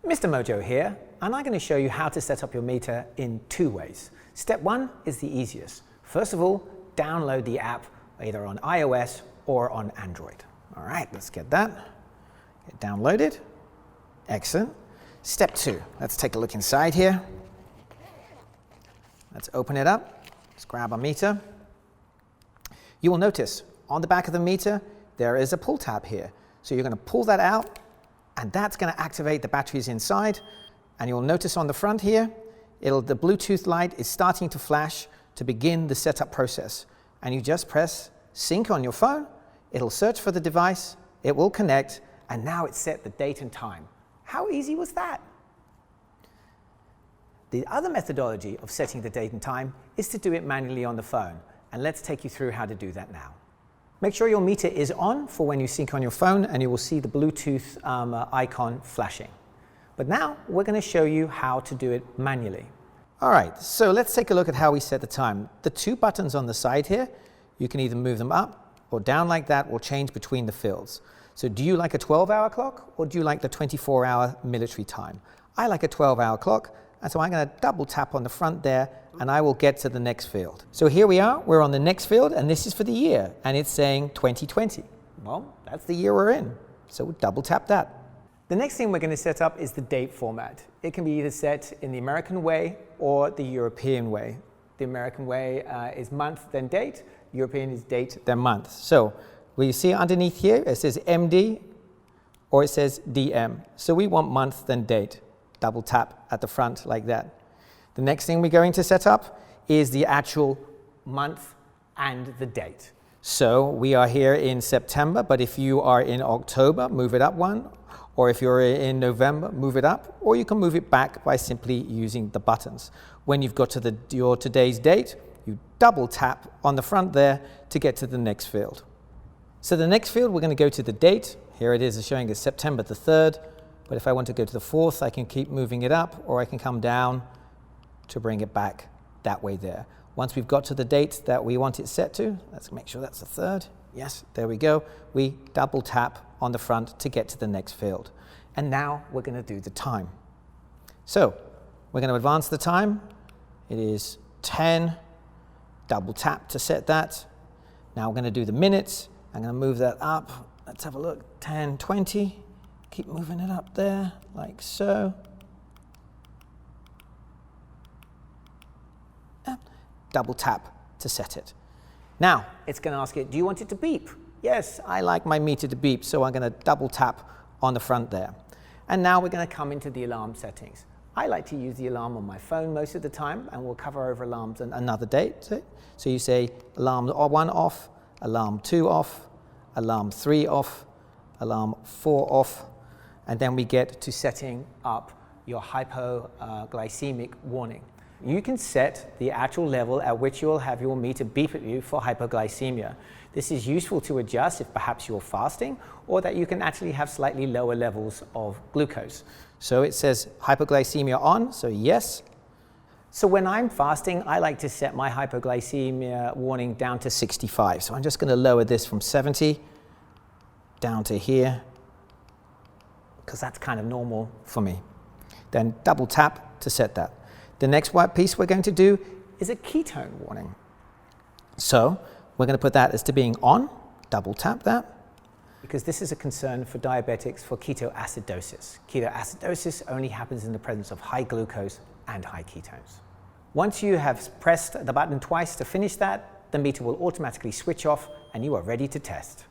Mr. Mojo here, and I'm going to show you how to set up your meter in two ways. Step one is the easiest. First of all, download the app either on iOS or on Android. All right, let's get that. Get downloaded. Excellent. Step two, let's take a look inside here. Let's open it up. Let's grab our meter. You will notice on the back of the meter, there is a pull tab here. So you're going to pull that out, and that's going to activate the batteries inside. And you'll notice on the front here, the Bluetooth light is starting to flash to begin the setup process. And you just press sync on your phone. It'll search for the device. It will connect. And now it's set the date and time. How easy was that? The other methodology of setting the date and time is to do it manually on the phone. And let's take you through how to do that now. Make sure your meter is on for when you sync on your phone, and you will see the Bluetooth icon flashing. But now we're going to show you how to do it manually. All right, so let's take a look at how we set the time. The two buttons on the side here, you can either move them up or down like that, or change between the fields. So do you like a 12-hour clock, or do you like the 24-hour military time? I like a 12-hour clock, and so I'm going to double tap on the front there, and I will get to the next field. So here we are, we're on the next field, and this is for the year, and it's saying 2020. Well, that's the year we're in, so we'll double tap that. The next thing we're going to set up is the date format. It can be either set in the American way or the European way. The American way is month, then date. European is date, then month. So will you see underneath here, it says MD or it says DM. So we want month, then date. Double tap at the front like that. The next thing we're going to set up is the actual month and the date. So we are here in September, but if you are in October, move it up one. Or if you're in November, move it up. Or you can move it back by simply using the buttons. When you've got to your today's date, you double tap on the front there to get to the next field. So the next field, we're going to go to the date. Here it is showing us September the 3rd. But if I want to go to the 4th, I can keep moving it up, or I can come down to bring it back that way there. Once we've got to the date that we want it set to, let's make sure that's the 3rd. Yes, there we go. We double tap on the front to get to the next field. And now we're going to do the time. So we're going to advance the time. It is 10, double tap to set that. Now we're going to do the minutes. I'm going to move that up. Let's have a look, 10, 20. Keep moving it up there, like so. And double tap to set it. Now, it's going to ask it, do you want it to beep? Yes, I like my meter to beep, so I'm going to double tap on the front there. And now we're going to come into the alarm settings. I like to use the alarm on my phone most of the time, and we'll cover over alarms another day. So you say alarm 1 off, alarm 2 off, alarm 3 off, alarm 4 off, and then we get to setting up your hypoglycemic warning. You can set the actual level at which you'll have your meter beep at you for hypoglycemia. This is useful to adjust if perhaps you're fasting, or that you can actually have slightly lower levels of glucose. So it says hypoglycemia on, so yes. So when I'm fasting, I like to set my hypoglycemia warning down to 65. So I'm just going to lower this from 70 down to here, because that's kind of normal for me. Then double tap to set that. The next piece we're going to do is a ketone warning. So we're going to put that as to being on, double tap that, because this is a concern for diabetics for ketoacidosis. Ketoacidosis only happens in the presence of high glucose and high ketones. Once you have pressed the button twice to finish that, the meter will automatically switch off and you are ready to test.